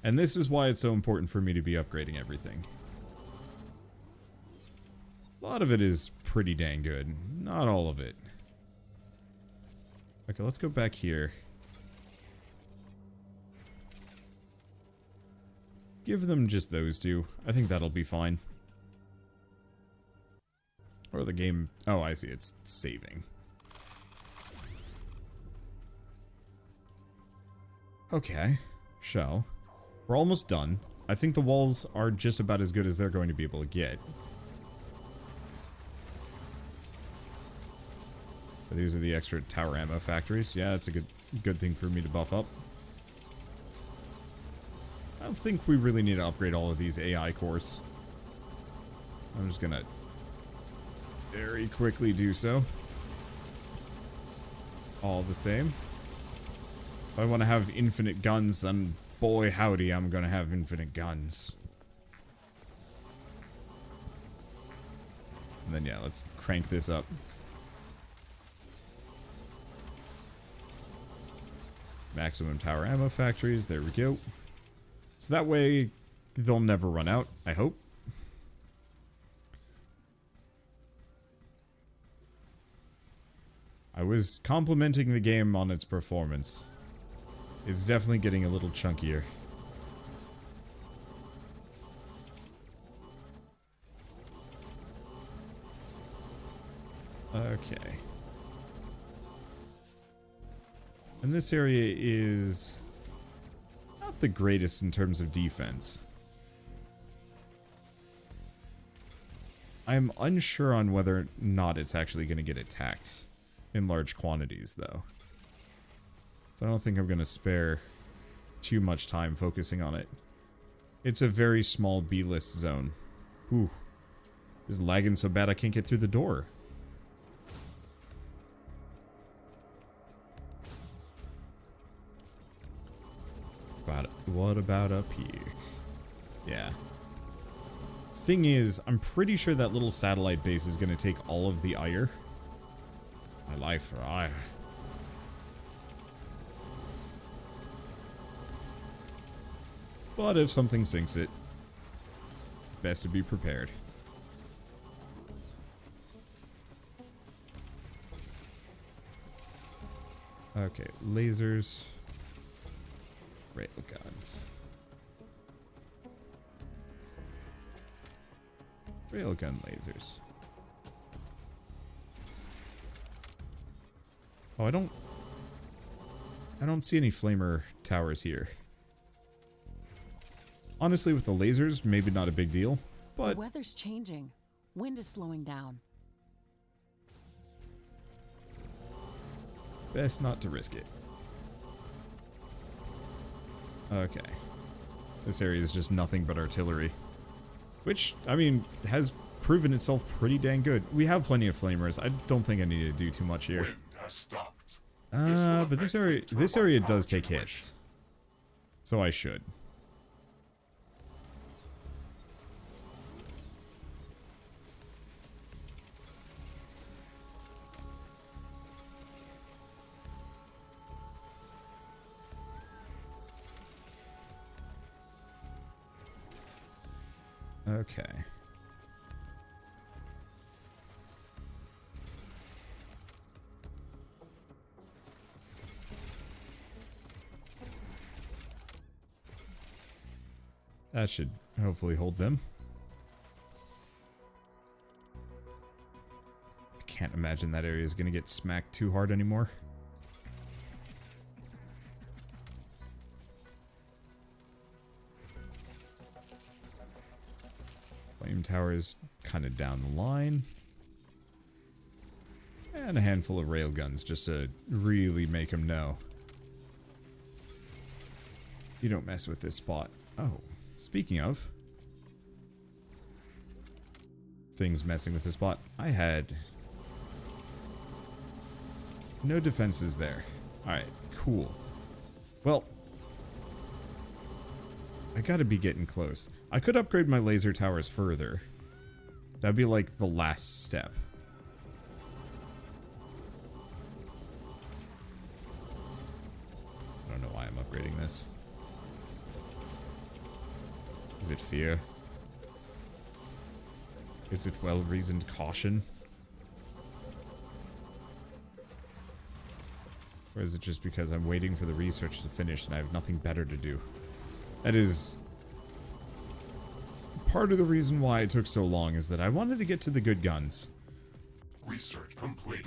And this is why it's so important for me to be upgrading everything. A lot of it is pretty dang good. Not all of it. Okay, let's go back here. Give them just those two. I think that'll be fine. Or the game... Oh, I see. It's saving. Okay. So, we're almost done. I think the walls are just about as good as they're going to be able to get. But these are the extra tower ammo factories. Yeah, that's a good thing for me to buff up. I don't think we really need to upgrade all of these AI cores. I'm just gonna very quickly do so. All the same. If I want to have infinite guns, then boy howdy, I'm gonna have infinite guns. And then yeah, let's crank this up. Maximum tower ammo factories, there we go. So that way, they'll never run out, I hope. I was complimenting the game on its performance. It's definitely getting a little chunkier. Okay. And this area is not the greatest in terms of defense. I'm unsure on whether or not it's actually going to get attacked in large quantities, though. So I don't think I'm going to spare too much time focusing on it. It's a very small B-list zone. Ooh. This is lagging so bad I can't get through the door. What about up here? Yeah. Thing is, I'm pretty sure that little satellite base is going to take all of the ire. My life for ire. But if something sinks it, best to be prepared. Okay, lasers. Railguns. Railgun lasers. Oh, I don't see any flamer towers here. Honestly, with the lasers, maybe not a big deal, but... The weather's changing. Wind is slowing down. Best not to risk it. Okay. This area is just nothing but artillery. Which, I mean, has proven itself pretty dang good. We have plenty of flamers. I don't think I need to do too much here. Wind has stopped. But this area does take hits. So I should. Okay. That should hopefully hold them. I can't imagine that area is going to get smacked too hard anymore. Flame towers kind of down the line. And a handful of railguns just to really make them know. You don't mess with this spot. Oh, speaking of things messing with this spot, I had no defenses there. Alright, cool. Well, I gotta be getting close. I could upgrade my laser towers further. That'd be like the last step. I don't know why I'm upgrading this. Is it fear? Is it well-reasoned caution? Or is it just because I'm waiting for the research to finish and I have nothing better to do? That is part of the reason why it took so long, is that I wanted to get to the good guns. Research complete.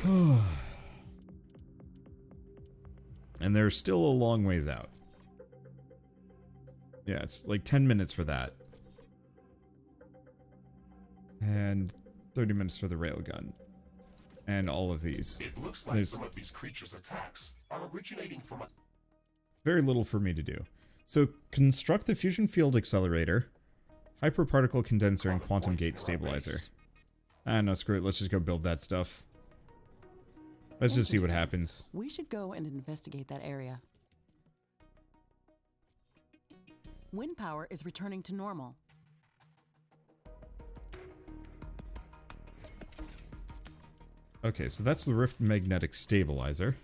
And they're still a long ways out. Yeah, it's like 10 minutes for that. And 30 minutes for the railgun. And all of these. It looks like some of these creatures' attacks are originating from a... Very little for me to do. So, construct the fusion field accelerator, hyperparticle condenser, and quantum gate stabilizer. Ah, no, screw it. Let's just go build that stuff. Let's just see what happens. We should go and investigate that area. Wind power is returning to normal. Okay, so that's the Rift magnetic stabilizer.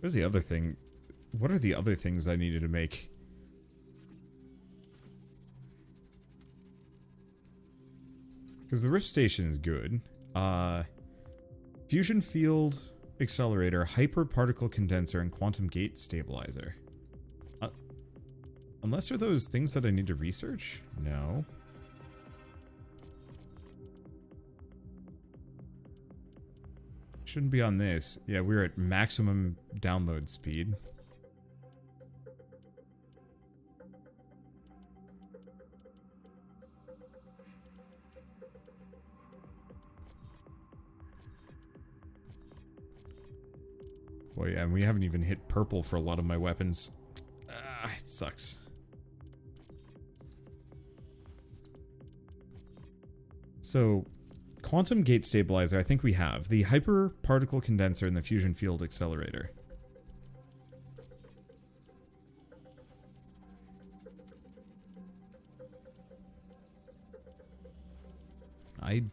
Where's the other thing? What are the other things I needed to make? Because the Rift station is good. Fusion field accelerator, hyperparticle condenser, and quantum gate stabilizer. Unless they're those things that I need to research? No. Shouldn't be on this. Yeah, we're at maximum download speed. Boy, yeah, and we haven't even hit purple for a lot of my weapons. It sucks. So, quantum gate stabilizer, I think we have. The hyperparticle condenser and the fusion field accelerator. I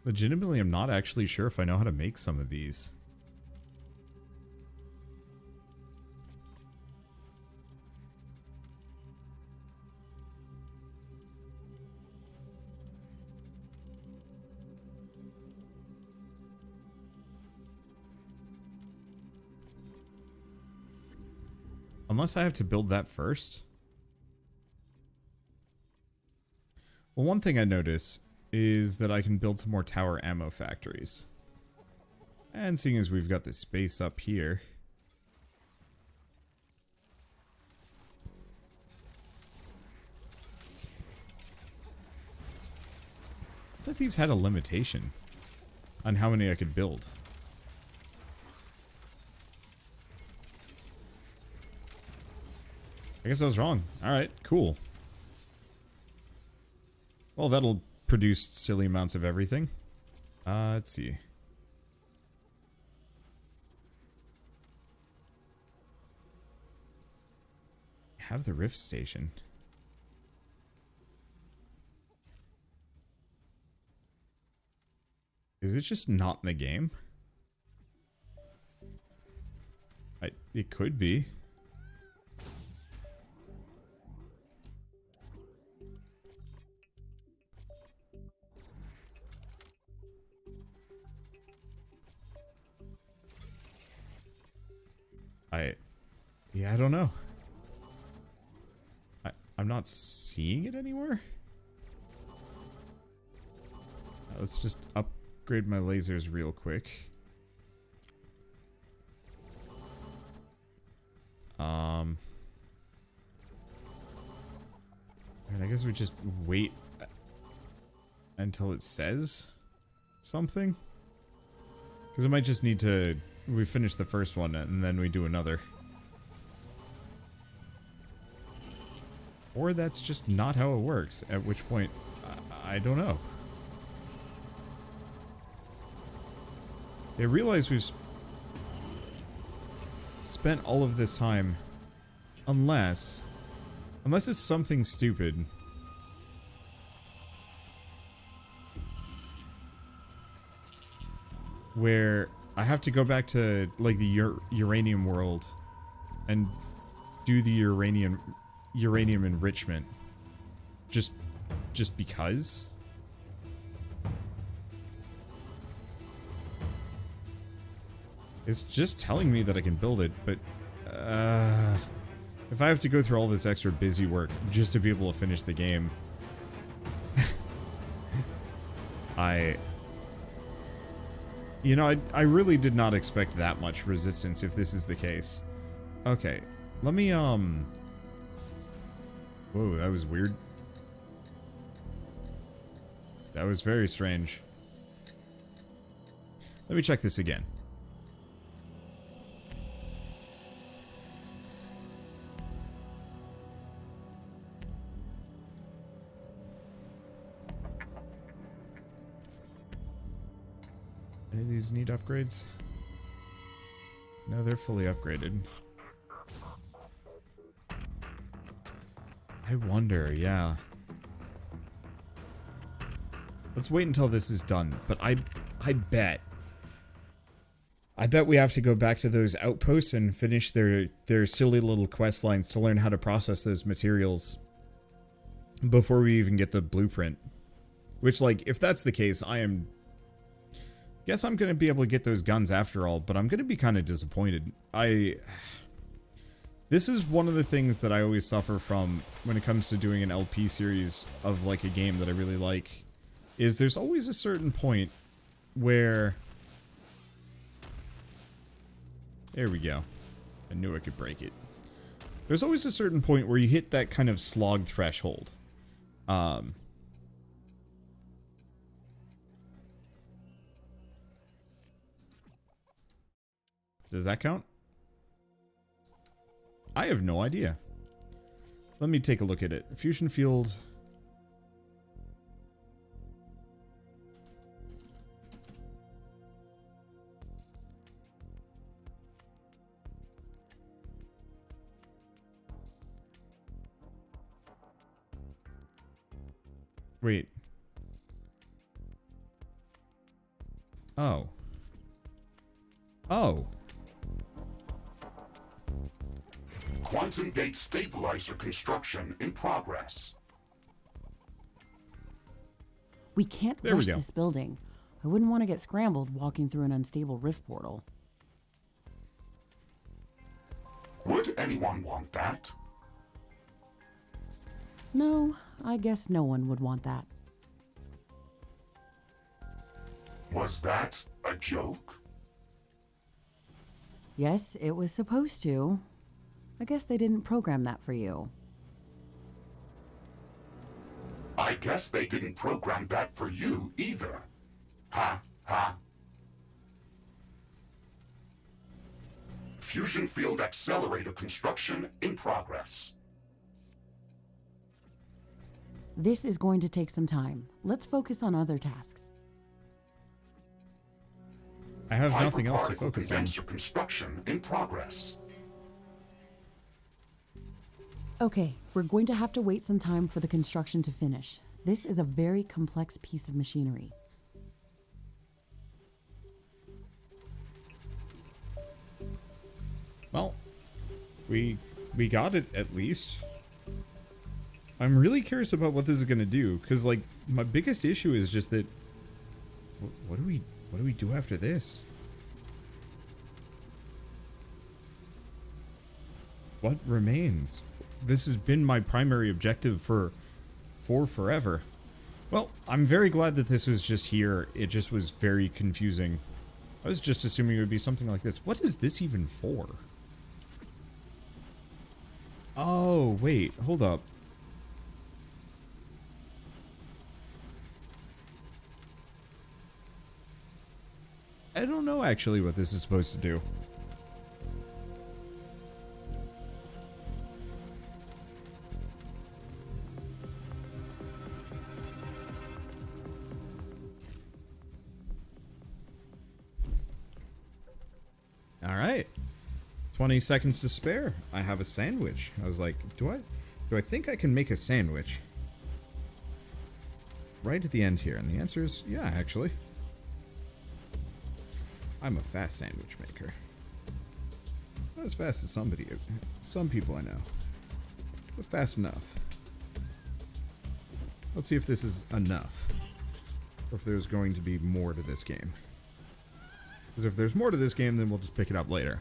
legitimately am not actually sure if I know how to make some of these. Unless I have to build that first. Well, one thing I notice is that I can build some more tower ammo factories. And seeing as we've got this space up here. I thought these had a limitation on how many I could build. I guess I was wrong. Alright, cool. Well, that'll produce silly amounts of everything. Let's see. Have the Rift station. Is it just not in the game? It could be. Yeah, I don't know. I'm not seeing it anywhere. Let's just upgrade my lasers real quick. And I guess we just wait until it says something. Because it might just need to... We finish the first one and then we do another. Or that's just not how it works. At which point, I don't know. I realize we've spent all of this time, unless it's something stupid. where I have to go back to like the uranium world and do the uranium enrichment just because. It's just telling me that I can build it, but if I have to go through all this extra busy work just to be able to finish the game, you know, I really did not expect that much resistance if this is the case. Okay, let me, whoa, that was weird. That was very strange. Let me check this again. Any of these need upgrades? No, they're fully upgraded. I wonder, yeah. Let's wait until this is done, but I bet we have to go back to those outposts and finish their silly little quest lines to learn how to process those materials before we even get the blueprint. Which, like, if that's the case, guess I'm going to be able to get those guns after all, but I'm going to be kind of disappointed. This is one of the things that I always suffer from when it comes to doing an LP series of, like, a game that I really like, is there's always a certain point where... There we go. I knew I could break it. There's always a certain point where you hit that kind of slog threshold. Does that count? I have no idea. Let me take a look at it. Fusion field. Wait. Oh. Oh. Quantum gate stabilizer construction in progress. We can't There we rush go. this building. I wouldn't want to get scrambled walking through an unstable rift portal. Would anyone want that? No, I guess no one would want that. Was that a joke? Yes, it was supposed to. I guess they didn't program that for you. I guess they didn't program that for you either. Ha ha. Fusion field accelerator construction in progress. This is going to take some time. Let's focus on other tasks. I have nothing else to Hyperparticle focus on. condenser construction in progress. Okay, we're going to have to wait some time for the construction to finish. This is a very complex piece of machinery. Well, we got it at least. I'm really curious about what this is gonna do, because like my biggest issue is just that. What do we do after this? What remains? This has been my primary objective for forever. Well, I'm very glad that this was just here. It just was very confusing. I was just assuming it would be something like this. What is this even for? Oh, wait. Hold up. I don't know actually what this is supposed to do. All right. 20 seconds to spare. I have a sandwich. I was like, do I think I can make a sandwich? Right at the end here. And the answer is, yeah, actually. I'm a fast sandwich maker. Not as fast as some people I know, but fast enough. Let's see if this is enough, or if there's going to be more to this game. Because if there's more to this game, then we'll just pick it up later.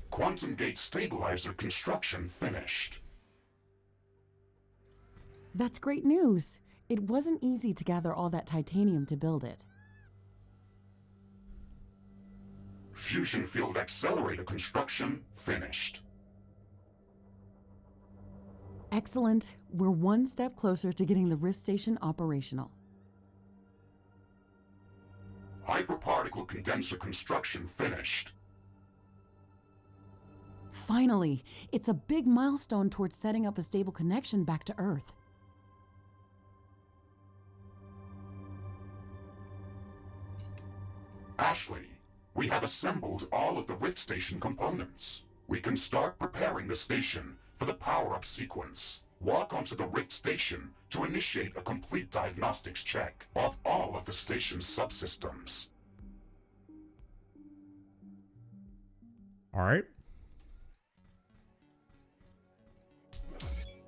Quantum gate stabilizer construction finished. That's great news. It wasn't easy to gather all that titanium to build it. Fusion field accelerator construction finished. Excellent. We're one step closer to getting the Rift Station operational. Hyperparticle condenser construction finished. Finally, it's a big milestone towards setting up a stable connection back to Earth. Ashley, we have assembled all of the Rift Station components. We can start preparing the station for the power-up sequence. Walk onto the Rift Station to initiate a complete diagnostics check of all of the station's subsystems. Alright.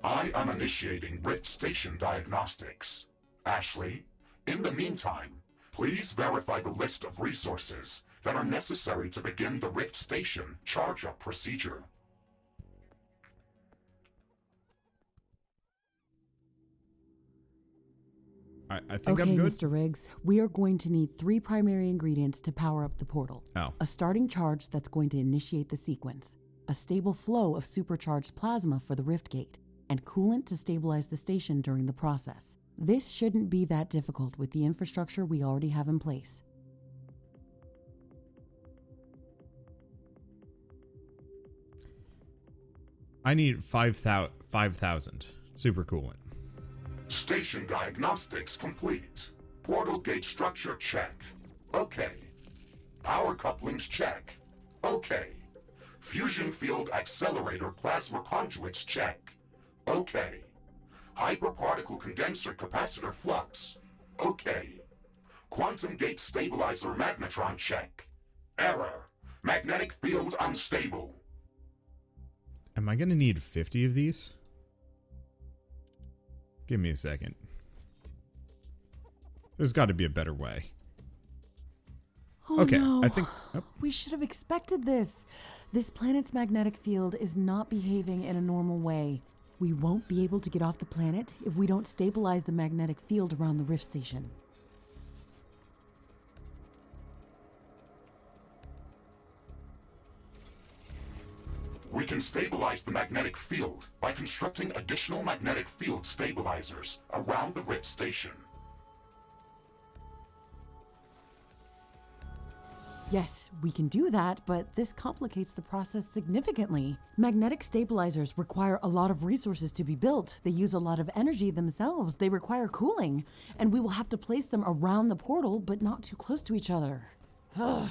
I am initiating Rift Station diagnostics. Ashley, in the meantime, please verify the list of resources that are necessary to begin the Rift Station charge-up procedure. I think Okay, I'm good. Mr. Riggs, we are going to need 3 primary ingredients to power up the portal. Oh. A starting charge that's going to initiate the sequence, a stable flow of supercharged plasma for the rift gate, and coolant to stabilize the station during the process. This shouldn't be that difficult with the infrastructure we already have in place. I need 5,000 super coolant. Station diagnostics complete. Portal gate structure check. Okay. Power couplings check. Okay. Fusion field accelerator plasma conduits check. Okay. Hyperparticle condenser capacitor flux. Okay. Quantum gate stabilizer magnetron check. Error. Magnetic field unstable. Am I gonna need 50 of these? Give me a second. There's got to be a better way. Oh, Okay, no. I think... Oh, We should have expected this. This planet's magnetic field is not behaving in a normal way. We won't be able to get off the planet if we don't stabilize the magnetic field around the Rift Station. We can stabilize the magnetic field by constructing additional magnetic field stabilizers around the Rift Station. Yes, we can do that, but this complicates the process significantly. Magnetic stabilizers require a lot of resources to be built. They use a lot of energy themselves. They require cooling, and we will have to place them around the portal, but not too close to each other. Ugh.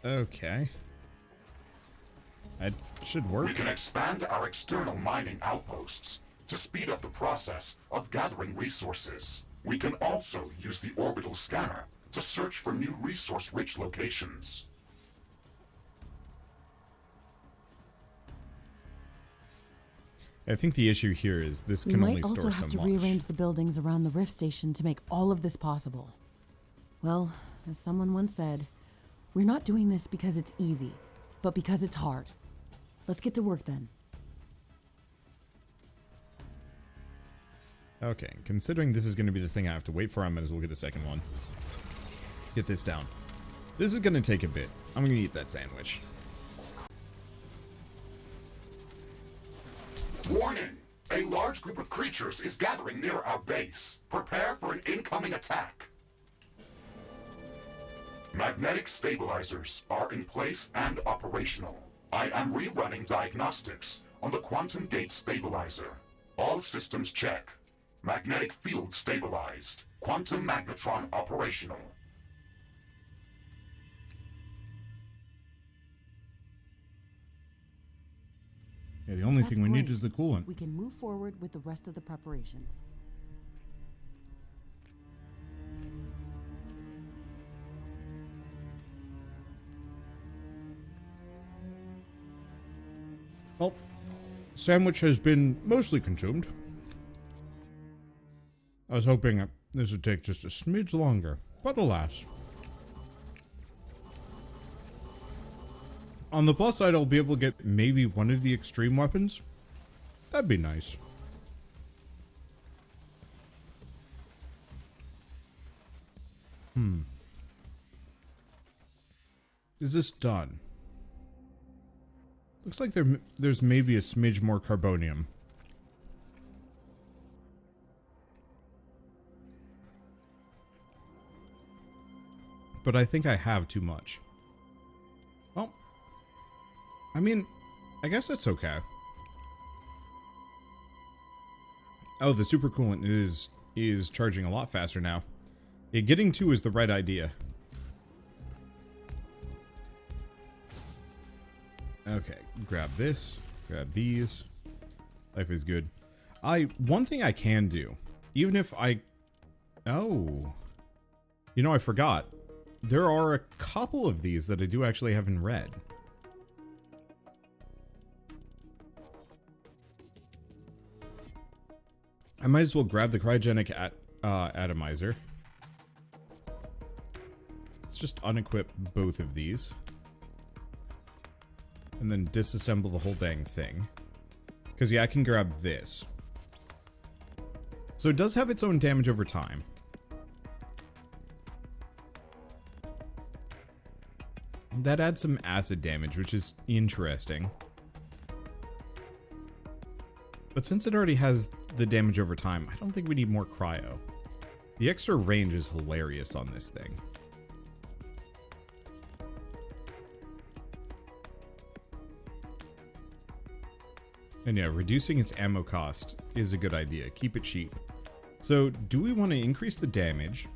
okay. That should work. We can expand our external mining outposts to speed up the process of gathering resources. We can also use the orbital scanner to search for new resource-rich locations. I think the issue here is this We can might only also store so have to much. rearrange the buildings around the Rift Station to make all of this possible. Well, as someone once said, we're not doing this because it's easy, but because it's hard. Let's get to work then. Okay, considering this is going to be the thing I have to wait for, I might as well get a second one. Get this down. This is going to take a bit. I'm going to eat that sandwich. Warning! A large group of creatures is gathering near our base. Prepare for an incoming attack. Magnetic stabilizers are in place and operational. I am rerunning diagnostics on the quantum gate stabilizer. All systems check. Magnetic field stabilized. Quantum magnetron operational. Yeah, the only That's thing we need great. is the coolant. We can move forward with the rest of the preparations. Well, sandwich has been mostly consumed. I was hoping this would take just a smidge longer, but alas. On the plus side, I'll be able to get maybe one of the extreme weapons. That'd be nice. Is this done? Looks like there's maybe a smidge more carbonium. But I think I have too much. Well, I mean, I guess that's okay. Oh, the supercoolant is charging a lot faster now. Yeah, getting 2 is the right idea. Okay, grab this, grab these. Life is good. One thing I can do, even if oh, you know, I forgot. There are a couple of these that I do actually have in red. I might as well grab the cryogenic atomizer. Let's just unequip both of these. And then disassemble the whole dang thing. Because, yeah, I can grab this. So it does have its own damage over time. That adds some acid damage, which is interesting. But since it already has the damage over time, I don't think we need more cryo. The extra range is hilarious on this thing. And yeah, reducing its ammo cost is a good idea. Keep it cheap. So, do we want to increase the damage?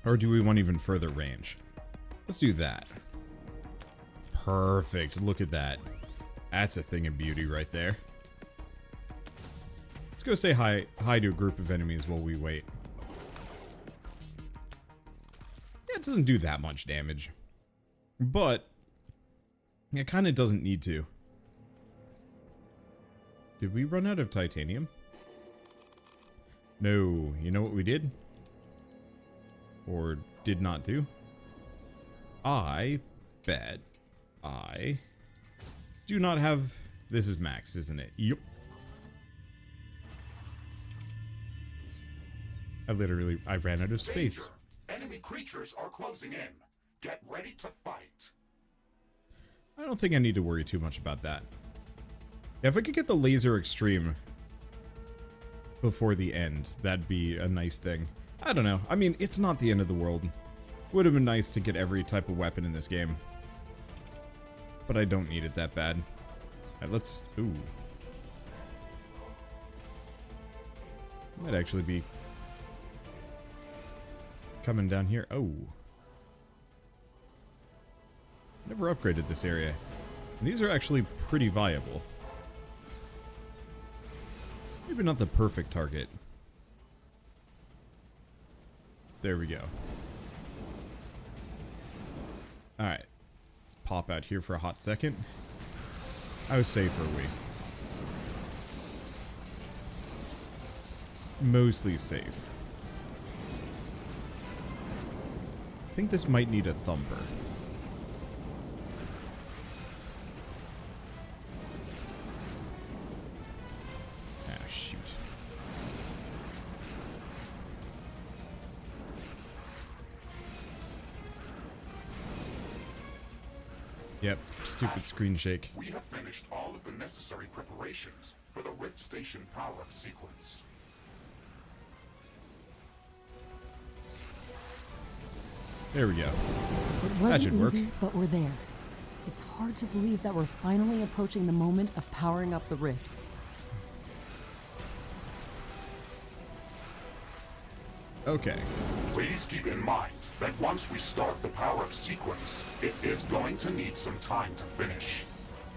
Or do we want even further range? Let's do that. Perfect. Look at that. That's a thing of beauty right there. Let's go say hi to a group of enemies while we wait. Yeah, it doesn't do that much damage. But it kind of doesn't need to. Did we run out of titanium? No. You know what we did? Or did not do? I bet I do not have... This is max, isn't it? Yup. I ran out of space. Danger. Enemy creatures are closing in. Get ready to fight. I don't think I need to worry too much about that. If I could get the laser extreme before the end, that'd be a nice thing. I don't know. I mean, it's not the end of the world. Would have been nice to get every type of weapon in this game. But I don't need it that bad. Alright, let's... Ooh. Might actually be coming down here. Oh. Never upgraded this area. And these are actually pretty viable. Maybe not the perfect target. There we go. Alright. Let's pop out here for a hot second. How safe are we? Mostly safe. I think this might need a thumper. Ah, shoot. Yep, stupid screen shake. We have finished all of the necessary preparations for the Rift Station power-up sequence. There we go. It That should wasn't work. easy, but we're there. It's hard to believe that we're finally approaching the moment of powering up the rift. Okay. Please keep in mind that once we start the power-up sequence, it is going to need some time to finish.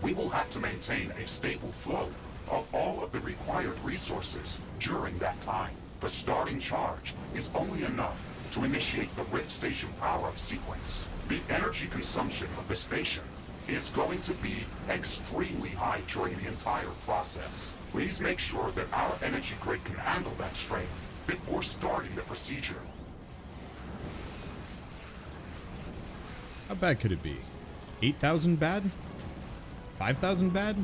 We will have to maintain a stable flow of all of the required resources during that time. The starting charge is only enough to initiate the Rift Station power-up sequence. The energy consumption of the station is going to be extremely high during the entire process. Please make sure that our energy grid can handle that strain before starting the procedure. How bad could it be? 8,000 bad? 5,000 bad?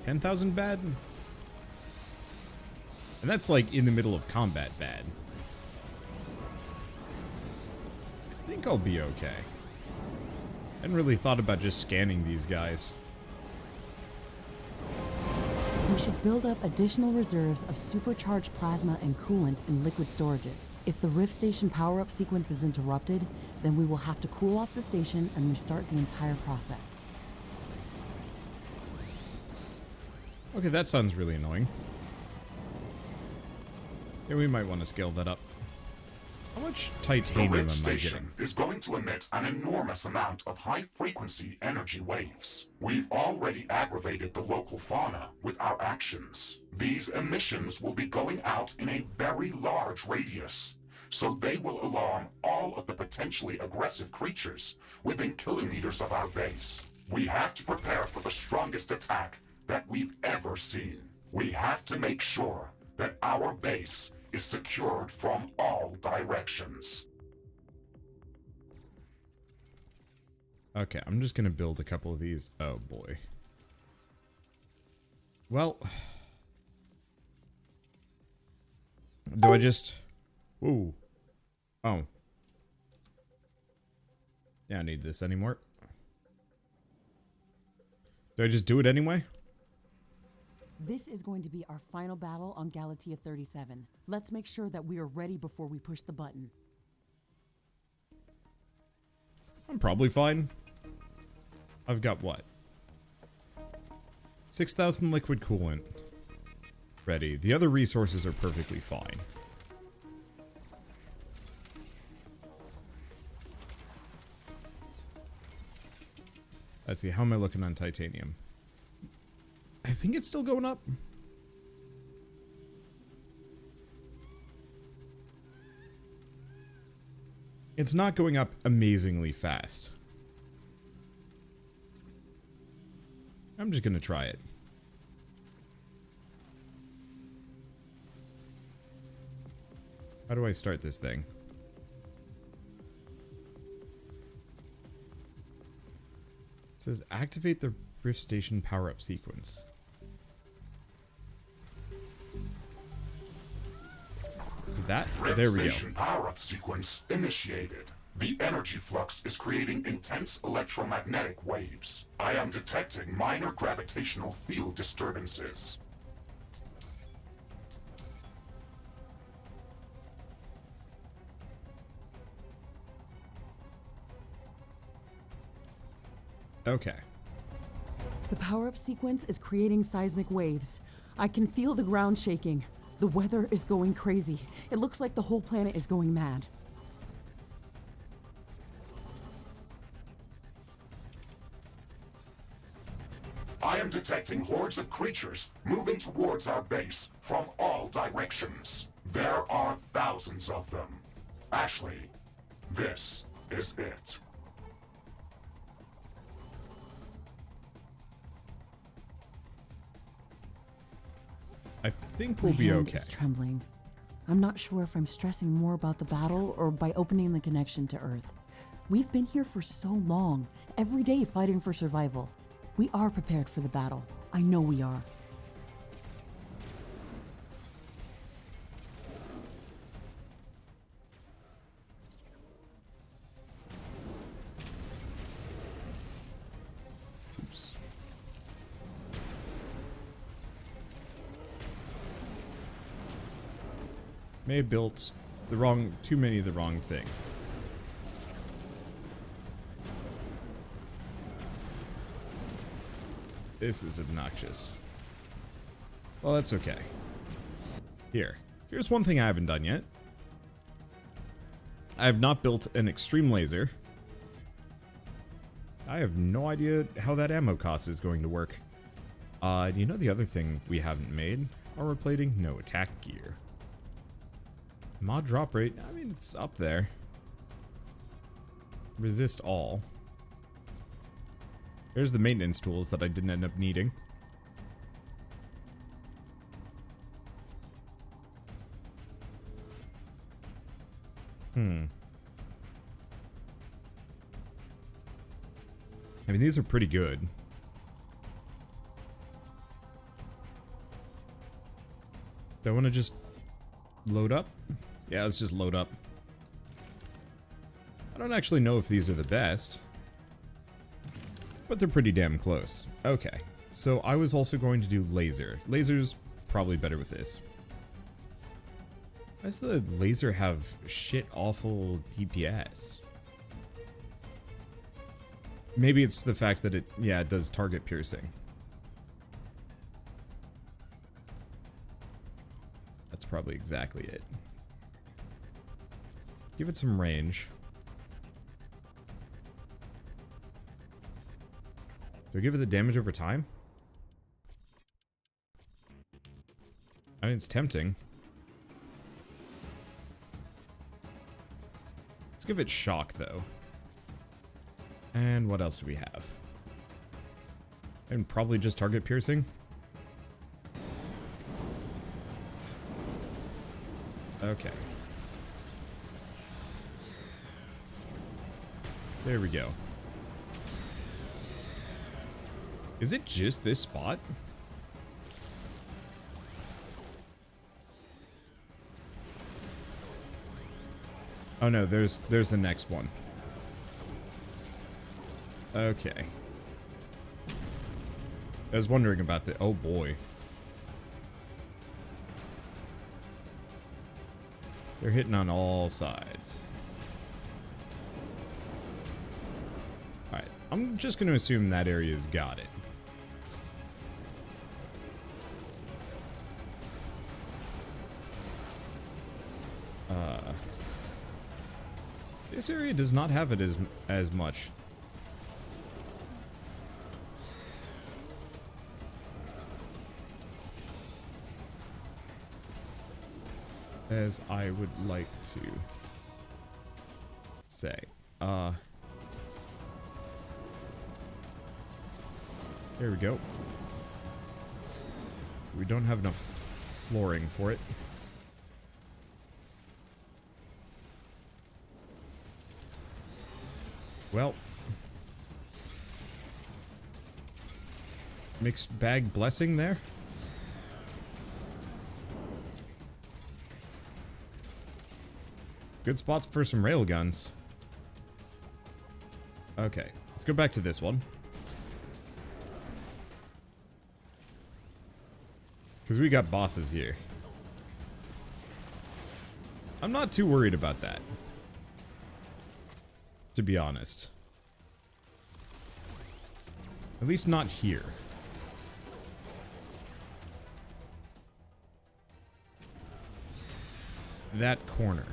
10,000 bad? And that's like in the middle of combat bad. I think I'll be okay. I hadn't really thought about just scanning these guys. We should build up additional reserves of supercharged plasma and coolant in liquid storages. If the Rift Station power-up sequence is interrupted, then we will have to cool off the station and restart the entire process. Okay, that sounds really annoying. Yeah, we might want to scale that up. How much The titanium Rift am I Station getting? is going to emit an enormous amount of high-frequency energy waves. We've already aggravated the local fauna with our actions. These emissions will be going out in a very large radius, so they will alarm all of the potentially aggressive creatures within kilometers of our base. We have to prepare for the strongest attack that we've ever seen. We have to make sure that our base is secured from all directions. Okay, I'm just gonna build a couple of these. Oh boy. Well, do I just... Ooh. Oh. Yeah, I don't need this anymore. Do I just do it anyway? This is going to be our final battle on Galatea 37. Let's make sure that we are ready before we push the button. I'm probably fine. I've got what? 6,000 liquid coolant. Ready. The other resources are perfectly fine. Let's see, how am I looking on titanium? I think it's still going up. It's not going up amazingly fast. I'm just gonna try it. How do I start this thing? It says activate the Rift Station power-up sequence. So that, Rift there we go. Station power-up sequence initiated. The energy flux is creating intense electromagnetic waves. I am detecting minor gravitational field disturbances. Okay. The power-up sequence is creating seismic waves. I can feel the ground shaking. The weather is going crazy. It looks like the whole planet is going mad. I am detecting hordes of creatures moving towards our base from all directions. There are thousands of them. Ashley, this is it. I think we'll My be hand okay. is trembling. I'm not sure if I'm stressing more about the battle or by opening the connection to Earth. We've been here for so long, every day fighting for survival. We are prepared for the battle. I know we are. Oops. May have built too many of the wrong thing. This is obnoxious. Well, that's okay. Here. Here's one thing I haven't done yet. I have not built an extreme laser. I have no idea how that ammo cost is going to work. You know the other thing we haven't made? Armor plating? No, attack gear. Mod drop rate? I mean, it's up there. Resist all. There's the maintenance tools that I didn't end up needing. I mean, these are pretty good. Do I want to just load up? Yeah, let's just load up. I don't actually know if these are the best, but they're pretty damn close. Okay, so I was also going to do laser. Laser's probably better with this. Why does the laser have shit awful DPS? Maybe it's the fact that it does target piercing. That's probably exactly it. Give it some range. Do I give it the damage over time? I mean, it's tempting. Let's give it shock, though. And what else do we have? And probably just target piercing. Okay. There we go. Is it just this spot? Oh no, there's the next one. Okay. I was wondering about the... Oh boy. They're hitting on all sides. Alright, I'm just going to assume that area's got it. This area does not have it as much. As I would like to say. There we go. We don't have enough flooring for it. Well. Mixed bag blessing there. Good spots for some railguns. Okay, let's go back to this one. Because we got bosses here. I'm not too worried about that, to be honest. At least not here. That corner.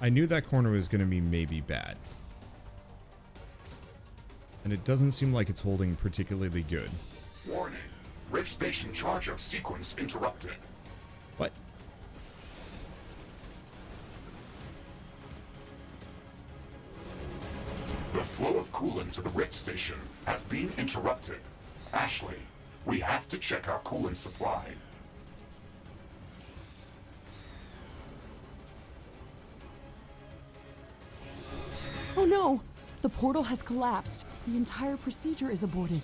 I knew that corner was going to be maybe bad. And it doesn't seem like it's holding particularly good. Warning. Rift Station charge-up sequence interrupted. What? The flow of coolant to the Rift Station has been interrupted. Ashley, we have to check our coolant supply. Oh no! The portal has collapsed. The entire procedure is aborted.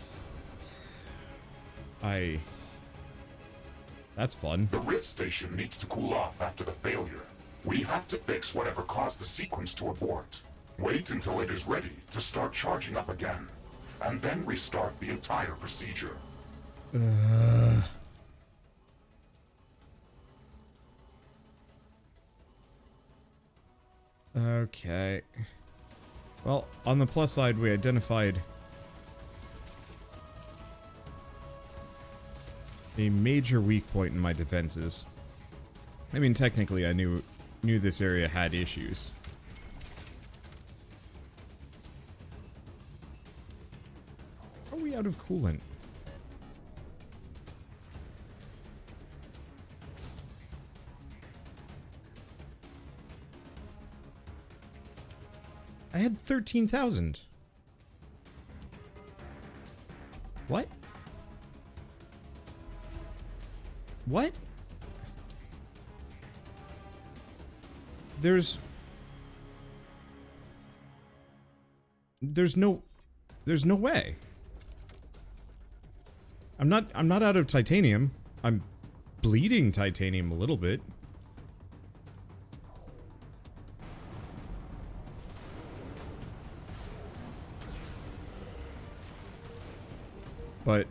That's fun. The Rift Station needs to cool off after the failure. We have to fix whatever caused the sequence to abort. Wait until it is ready to start charging up again, and then restart the entire procedure. Okay. Well, on the plus side, we identified a major weak point in my defenses. I mean, technically, I knew this area had issues. Are we out of coolant? I had 13,000. What? What? There's no way. I'm not out of titanium. I'm bleeding titanium a little bit. But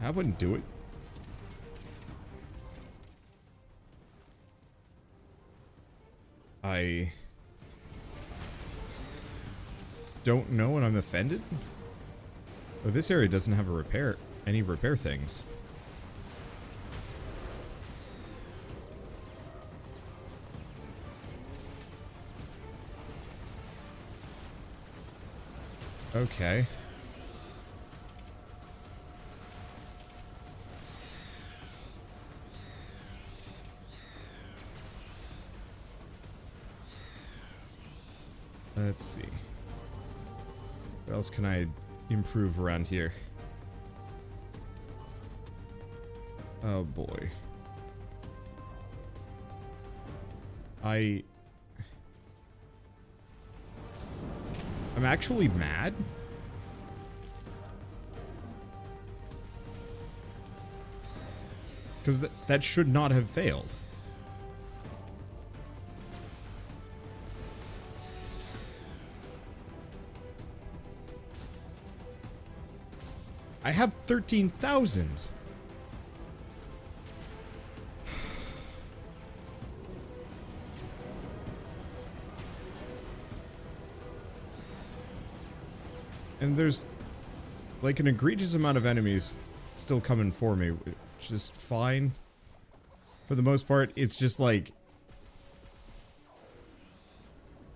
I wouldn't do it. I don't know and I'm offended. Oh, this area doesn't have any repair things. Okay. Let's see. What else can I improve around here? Oh boy. I'm actually mad. Because that should not have failed. I have 13,000. And there's like an egregious amount of enemies still coming for me, which is fine. For the most part, it's just like,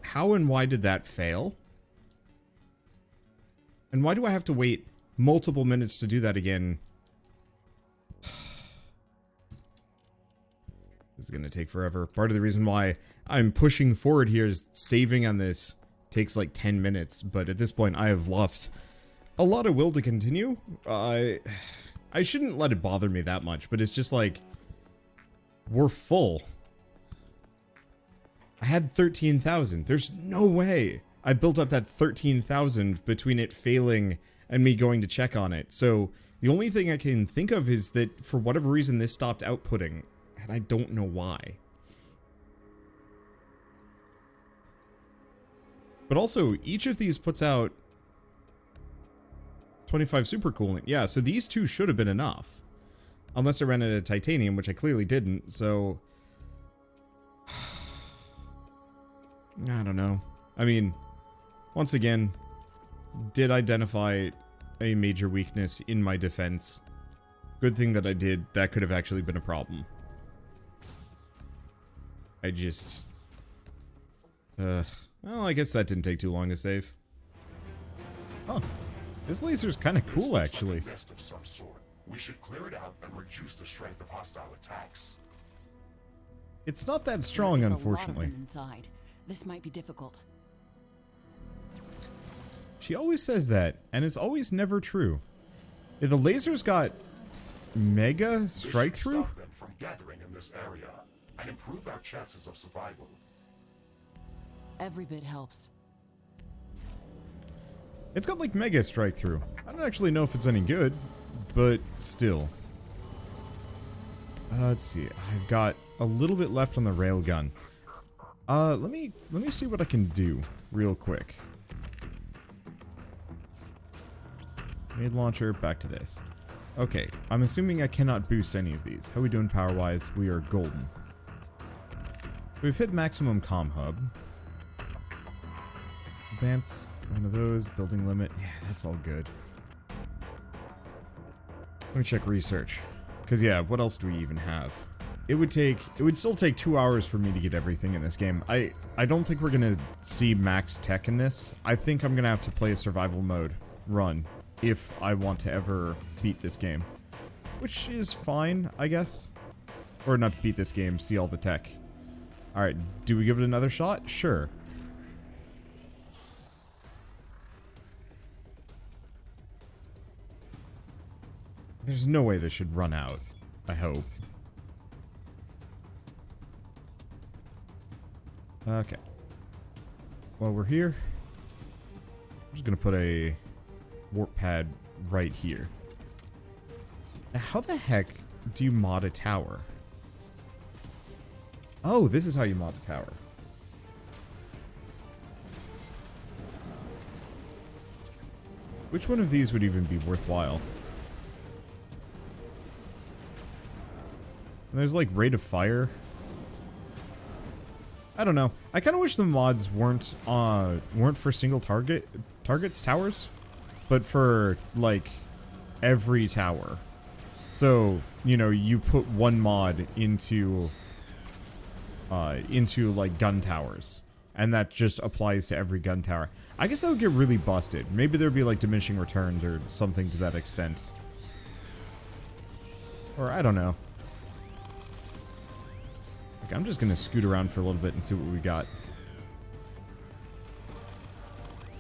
how and why did that fail? And why do I have to wait multiple minutes to do that again? This is gonna take forever. Part of the reason why I'm pushing forward here is saving on this takes like 10 minutes, but at this point I have lost a lot of will to continue. I shouldn't let it bother me that much, but it's just like, we're full. I had 13,000. There's no way I built up that 13,000 between it failing and me going to check on it. So the only thing I can think of is that for whatever reason this stopped outputting, and I don't know why. But also, each of these puts out 25 super coolant. Yeah, so these two should have been enough. Unless I ran out of titanium, which I clearly didn't, so I don't know. I mean, once again, did identify a major weakness in my defense. Good thing that I did. That could have actually been a problem. I just... well, I guess that didn't take too long to save. Huh. This laser's kind of cool, actually. Like a nest of some sort. We should clear it out and reduce the strength of hostile attacks. It's not that strong, There is unfortunately. A lot of them inside. This might be difficult. She always says that, and it's always never true. If the laser's got mega strike through, Stop them from gathering in this area and improve our chances of survival. Every bit helps. it's got like mega strike through. I don't actually know if it's any good, but still. Let's see. I've got a little bit left on the railgun. Let me see what I can do real quick. Grenade launcher, back to this. Okay, I'm assuming I cannot boost any of these. How are we doing power-wise? We are golden. We've hit maximum comm hub. Advance, one of those. Building limit. Yeah, that's all good. Let me check research. Because, yeah, what else do we even have? It would still take 2 hours for me to get everything in this game. I don't think we're going to see max tech in this. I think I'm going to have to play a survival mode run if I want to ever beat this game. Which is fine, I guess. Or not beat this game, see all the tech. Alright, do we give it another shot? Sure. There's no way this should run out, I hope. Okay. While we're here, I'm just gonna put a warp pad right here. Now, how the heck do you mod a tower? Oh, this is how you mod a tower. Which one of these would even be worthwhile? And there's like rate of fire. I don't know. I kind of wish the mods weren't for single targets towers, but for like every tower. So, you know, you put one mod into like gun towers, and that just applies to every gun tower. I guess that would get really busted. Maybe there'd be like diminishing returns or something to that extent. Or I don't know. Okay, I'm just gonna scoot around for a little bit and see what we got.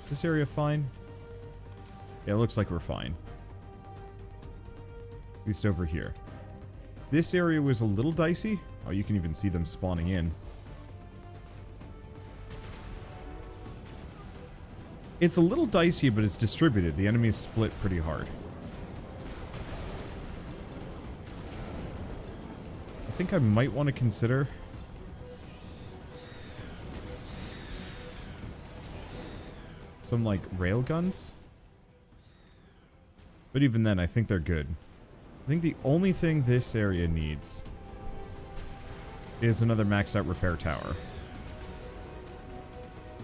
This area fine? Yeah, it looks like we're fine. At least over here. This area was a little dicey. Oh, you can even see them spawning in. It's a little dicey, but it's distributed. The enemies split pretty hard. I think I might want to consider some, like, rail guns. But even then, I think they're good. I think the only thing this area needs is another maxed out repair tower.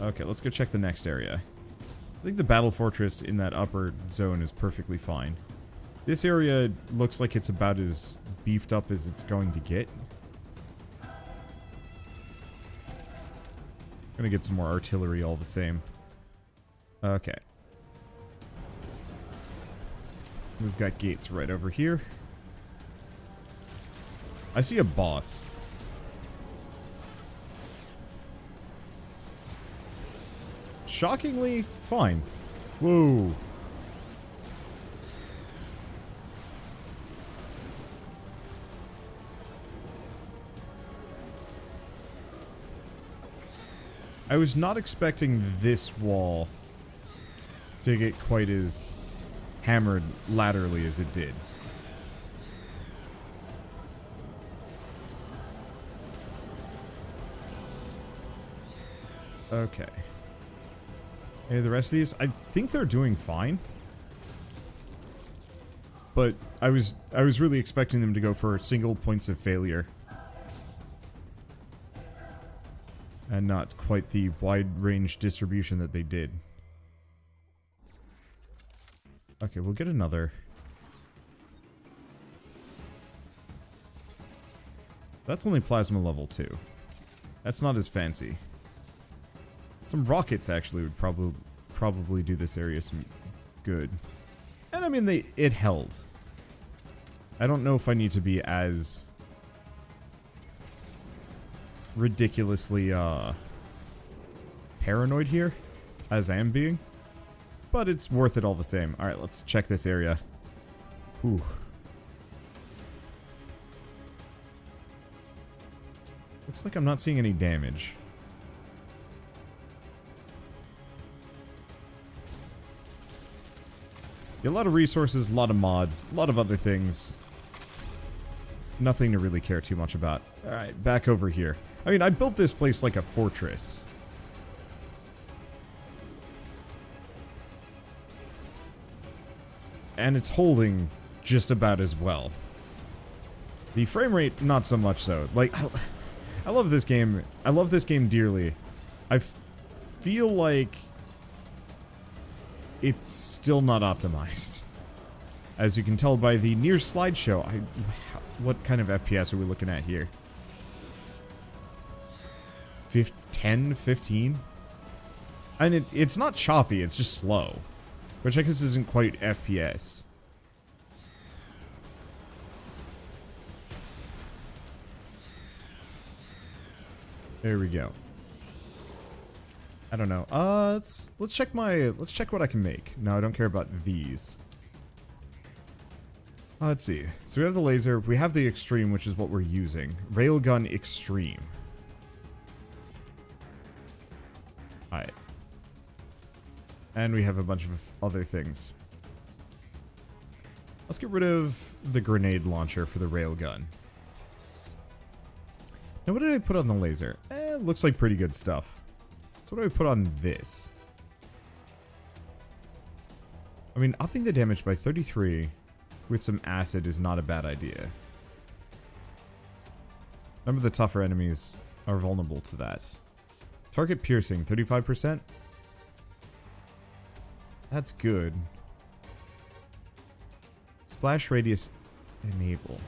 Okay, let's go check the next area. I think the battle fortress in that upper zone is perfectly fine. This area looks like it's about as beefed up as it's going to get. Gonna get some more artillery all the same. Okay. We've got gates right over here. I see a boss. Shockingly, fine. Whoa. I was not expecting this wall to get quite as hammered laterally as it did. Okay. Hey, the rest of these, I think they're doing fine. But I was really expecting them to go for single points of failure. And not quite the wide range distribution that they did. Okay, we'll get another. That's only plasma level 2. That's not as fancy. Some rockets actually would probably do this area some good. And I mean, it held. I don't know if I need to be as ridiculously paranoid here as I am being, but it's worth it all the same. All right, let's check this area. Ooh. Looks like I'm not seeing any damage. A lot of resources, a lot of mods, a lot of other things. Nothing to really care too much about. Alright, back over here. I mean, I built this place like a fortress. And it's holding just about as well. The frame rate, not so much so. Like, I love this game. I love this game dearly. I feel like it's still not optimized. As you can tell by the near slideshow, what kind of FPS are we looking at here? 10, 15? And it's not choppy, it's just slow. Which I guess isn't quite FPS. There we go. I don't know. Let's check what I can make. No, I don't care about these. Let's see. So we have the laser, we have the extreme, which is what we're using. Railgun extreme. Alright. And we have a bunch of other things. Let's get rid of the grenade launcher for the railgun. Now, what did I put on the laser? It looks like pretty good stuff. So what do I put on this? I mean, upping the damage by 33 with some acid is not a bad idea. Remember, the tougher enemies are vulnerable to that. Target piercing, 35%? That's good. Splash radius enable.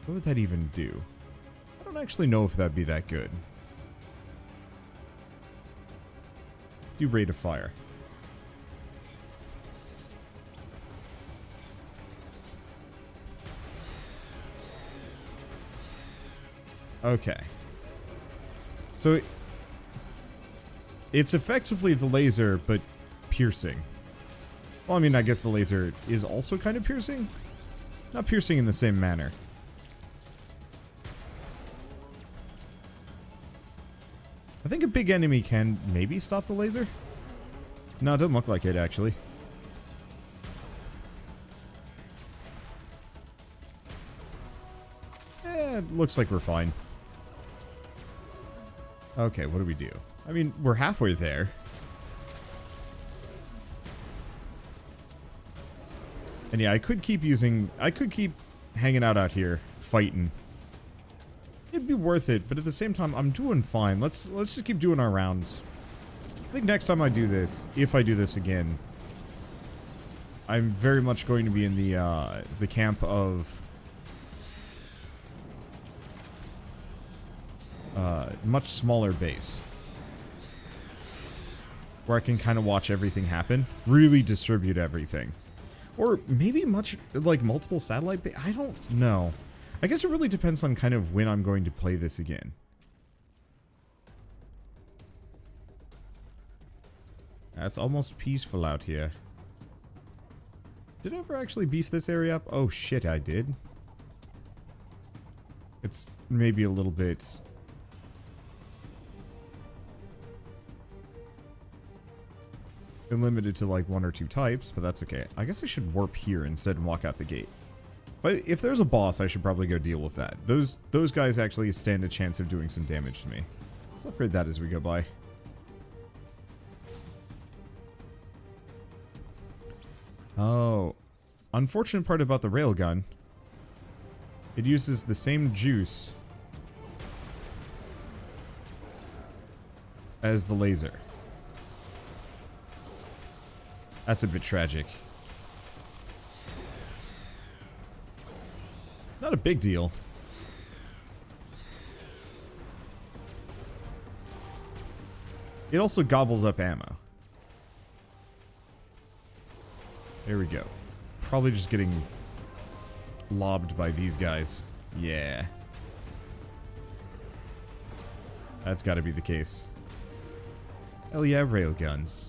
What would that even do? I don't actually know if that'd be that good. Do rate of fire. Okay. So it's effectively the laser, but piercing. Well, I mean, I guess the laser is also kind of piercing. Not piercing in the same manner. I think a big enemy can maybe stop the laser. No, it doesn't look like it, actually. It looks like we're fine. Okay, what do we do? I mean, we're halfway there. And yeah, I could keep hanging out here, fighting. It'd be worth it, but at the same time, I'm doing fine. Let's just keep doing our rounds. I think next time I do this, if I do this again, I'm very much going to be in the camp of much smaller base, where I can kind of watch everything happen, really distribute everything, or maybe multiple satellite base. I don't know. I guess it really depends on kind of when I'm going to play this again. It's almost peaceful out here. Did I ever actually beef this area up? Oh shit, I did. It's maybe a little bit... limited to like 1 or 2 types, but that's okay. I guess I should warp here instead and walk out the gate. But if there's a boss, I should probably go deal with that. Those guys actually stand a chance of doing some damage to me. Let's upgrade that as we go by. Oh. Unfortunate part about the railgun. It uses the same juice as the laser. That's a bit tragic. Not a big deal. It also gobbles up ammo. There we go. Probably just getting lobbed by these guys. Yeah. That's got to be the case. Hell yeah, railguns.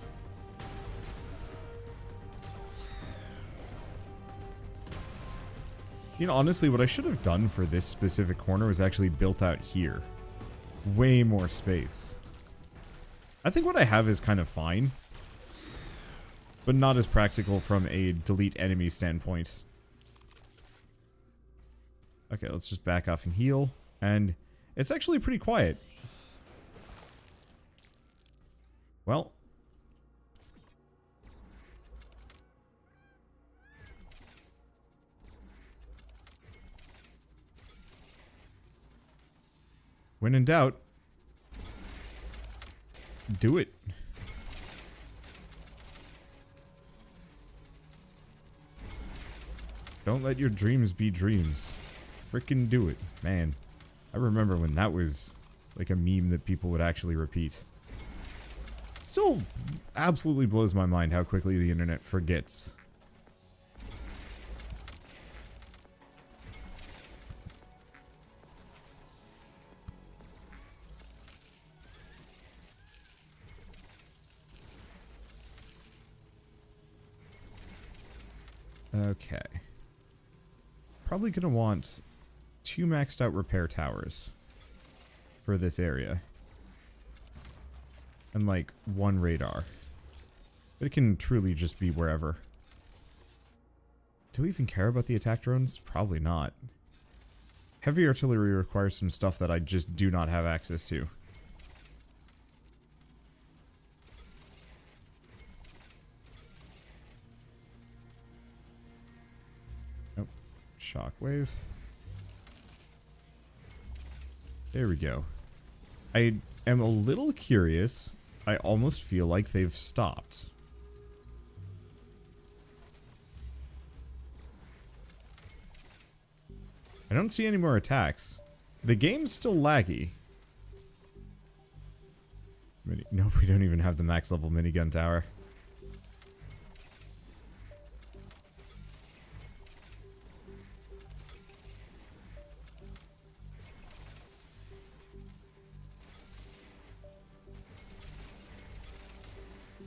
You know, honestly, what I should have done for this specific corner was actually built out here. Way more space. I think what I have is kind of fine, but not as practical from a delete enemy standpoint. Okay, let's just back off and heal. And it's actually pretty quiet. Well. When in doubt, do it. Don't let your dreams be dreams. Frickin' do it. Man, I remember when that was like a meme that people would actually repeat. Still absolutely blows my mind how quickly the internet forgets. Okay. Probably gonna want 2 maxed out repair towers for this area. And like 1 radar. But it can truly just be wherever. Do we even care about the attack drones? Probably not. Heavy artillery requires some stuff that I just do not have access to. Nope. Shockwave. There we go. I am a little curious. I almost feel like they've stopped. I don't see any more attacks. The game's still laggy. Nope, we don't even have the max level minigun tower.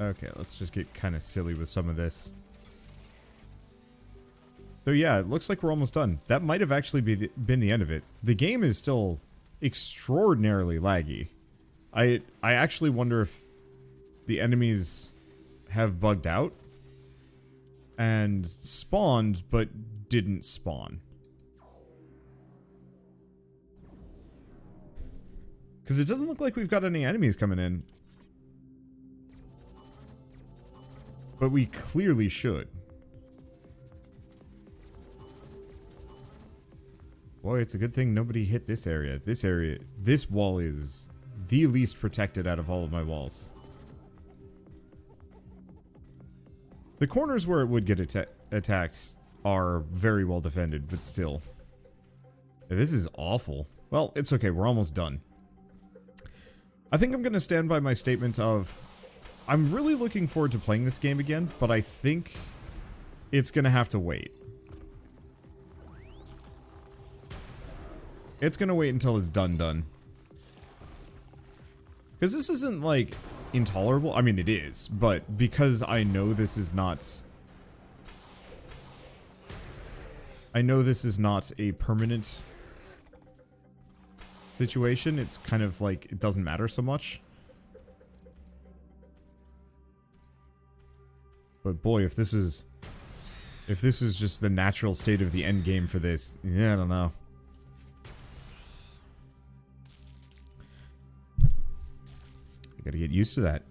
Okay, let's just get kind of silly with some of this. So yeah, it looks like we're almost done. That might have actually been the end of it. The game is still extraordinarily laggy. I actually wonder if the enemies have bugged out and spawned but didn't spawn. Because it doesn't look like we've got any enemies coming in. But we clearly should. Boy, it's a good thing nobody hit this area. This wall is the least protected out of all of my walls. The corners where it would get attacks are very well defended, but still. This is awful. Well, it's okay. We're almost done. I think I'm going to stand by my statement of... I'm really looking forward to playing this game again, but I think it's going to have to wait. It's going to wait until it's done. Because this isn't, like, intolerable. I mean, it is, but because I know this is not... I know this is not a permanent situation. It's kind of like, it doesn't matter so much. But boy, if this is just the natural state of the end game for this, yeah, I don't know. I gotta get used to that.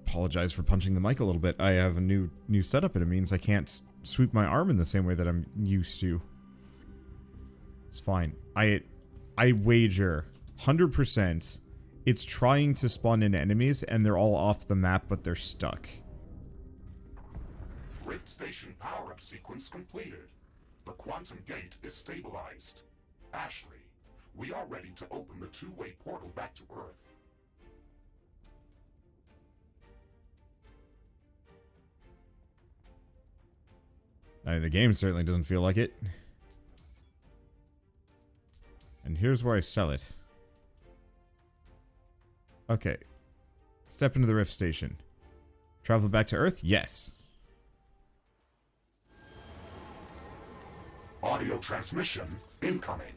Apologize for punching the mic a little bit. I have a new setup and it means I can't sweep my arm in the same way that I'm used to. It's fine. I wager 100% it's trying to spawn in enemies, and they're all off the map, but they're stuck. Rift Station power-up sequence completed. The quantum gate is stabilized. Ashley, we are ready to open the two-way portal back to Earth. I mean, the game certainly doesn't feel like it. And here's where I sell it. Okay. Step into the Rift Station. Travel back to Earth? Yes. Audio transmission incoming.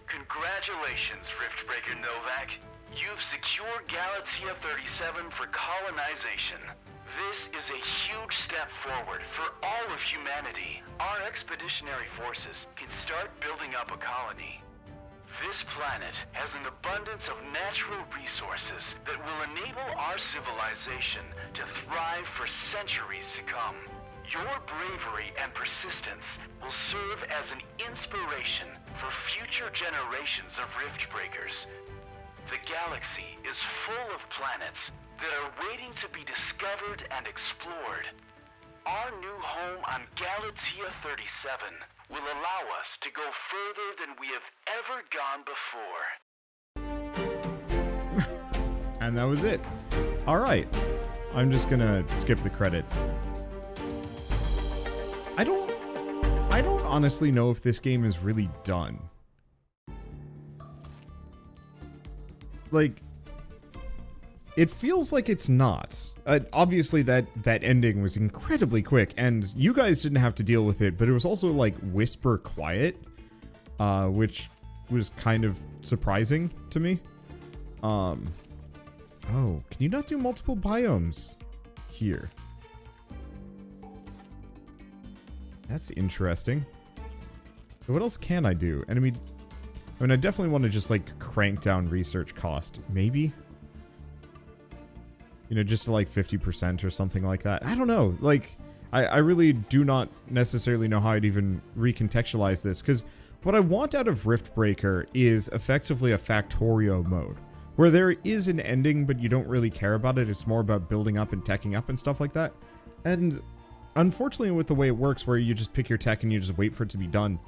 Congratulations, Riftbreaker Novak. You've secured Galaxia 37 for colonization. This is a huge step forward for all of humanity. Our expeditionary forces can start building up a colony. This planet has an abundance of natural resources that will enable our civilization to thrive for centuries to come. Your bravery and persistence will serve as an inspiration for future generations of Riftbreakers. The galaxy is full of planets that are waiting to be discovered and explored. Our new home on Galatia 37 will allow us to go further than we have ever gone before. And that was it. Alright. I'm just gonna skip the credits. I don't honestly know if this game is really done. Like, it feels like it's not. Obviously, that ending was incredibly quick, and you guys didn't have to deal with it, but it was also, like, whisper quiet, which was kind of surprising to me. Oh, can you not do multiple biomes here? That's interesting. So what else can I do? I mean, I definitely want to just, like, crank down research cost. Maybe? You know, just to, like, 50% or something like that. I don't know. Like, I really do not necessarily know how I'd even recontextualize this. Because what I want out of Riftbreaker is effectively a Factorio mode. Where there is an ending, but you don't really care about it. It's more about building up and teching up and stuff like that. And unfortunately, with the way it works, where you just pick your tech and you just wait for it to be done,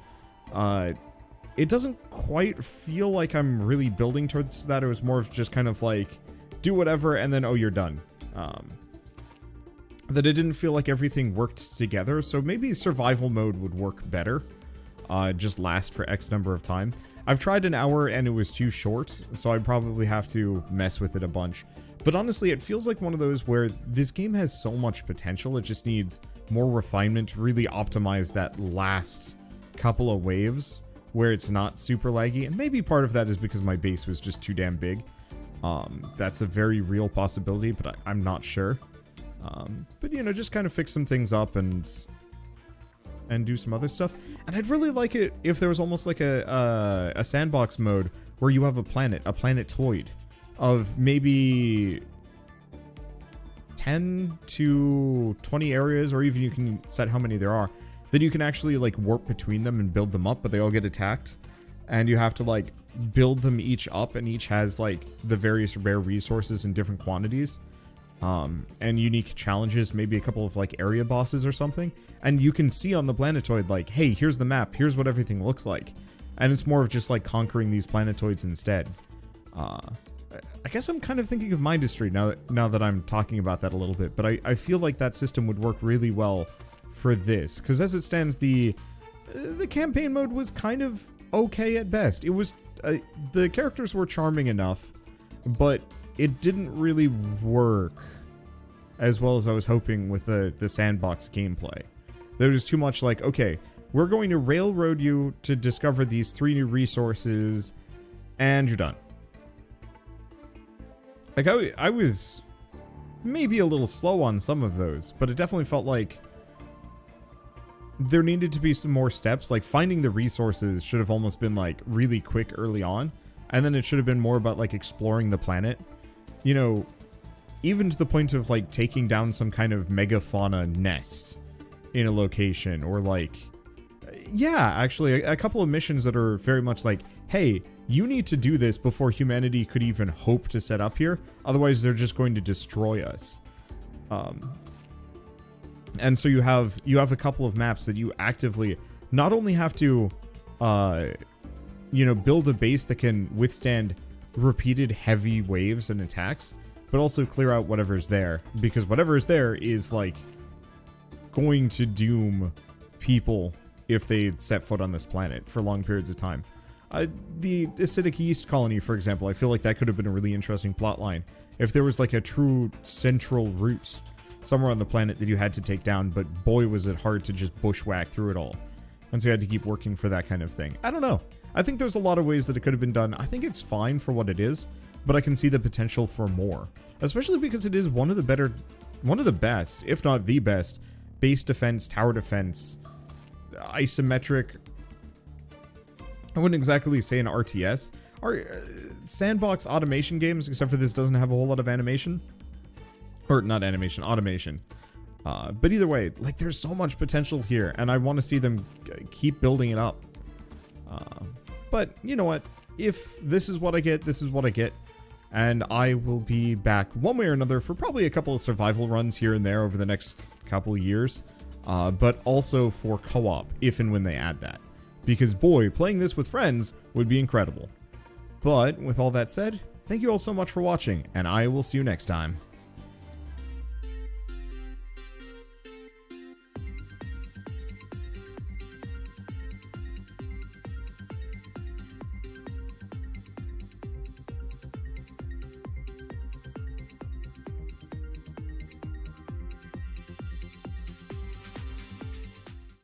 it doesn't quite feel like I'm really building towards that. It was more of just kind of like, do whatever, and then, oh, you're done. That it didn't feel like everything worked together, so maybe survival mode would work better. Just last for X number of time. I've tried an hour and it was too short, so I'd probably have to mess with it a bunch. But honestly, it feels like one of those where this game has so much potential, it just needs more refinement to really optimize that last couple of waves where it's not super laggy. And maybe part of that is because my base was just too damn big. That's a very real possibility, but I'm not sure. But, you know, just kind of fix some things up and do some other stuff. And I'd really like it if there was almost like a sandbox mode where you have a planetoid of maybe 10 to 20 areas, or even you can set how many there are, that you can actually like warp between them and build them up, but they all get attacked. And you have to like build them each up, and each has like the various rare resources in different quantities. And unique challenges, maybe a couple of like area bosses or something. And you can see on the planetoid like, hey, here's the map, here's what everything looks like. And it's more of just like conquering these planetoids instead. I guess I'm kind of thinking of Mindustry now that I'm talking about that a little bit. But I feel like that system would work really well for this. Because as it stands, the campaign mode was kind of okay at best. It was, the characters were charming enough, but it didn't really work as well as I was hoping with the sandbox gameplay. There was too much like, okay, we're going to railroad you to discover these 3 new resources, and you're done. Like, I was maybe a little slow on some of those, but it definitely felt like there needed to be some more steps. Like, finding the resources should have almost been, like, really quick early on, and then it should have been more about, like, exploring the planet. You know, even to the point of, like, taking down some kind of megafauna nest in a location, or, like, yeah, actually, a couple of missions that are very much like, hey, you need to do this before humanity could even hope to set up here, otherwise they're just going to destroy us. And so you have a couple of maps that you actively not only have to, you know, build a base that can withstand repeated heavy waves and attacks, but also clear out whatever's there, because whatever's there is like going to doom people if they set foot on this planet for long periods of time. The acidic yeast colony, for example, I feel like that could have been a really interesting plotline if there was like a true central route somewhere on the planet that you had to take down, but boy was it hard to just bushwhack through it all. And so you had to keep working for that kind of thing. I don't know. I think there's a lot of ways that it could have been done. I think it's fine for what it is, but I can see the potential for more. Especially because it is one of the best, if not the best, base defense, tower defense, isometric, I wouldn't exactly say an RTS. Sandbox automation games, except for this doesn't have a whole lot of animation. Or not animation, automation. But either way, like, there's so much potential here, and I want to see them keep building it up. But you know what? If this is what I get, this is what I get. And I will be back one way or another for probably a couple of survival runs here and there over the next couple years. But also for co-op, if and when they add that. Because boy, playing this with friends would be incredible. But with all that said, thank you all so much for watching, and I will see you next time.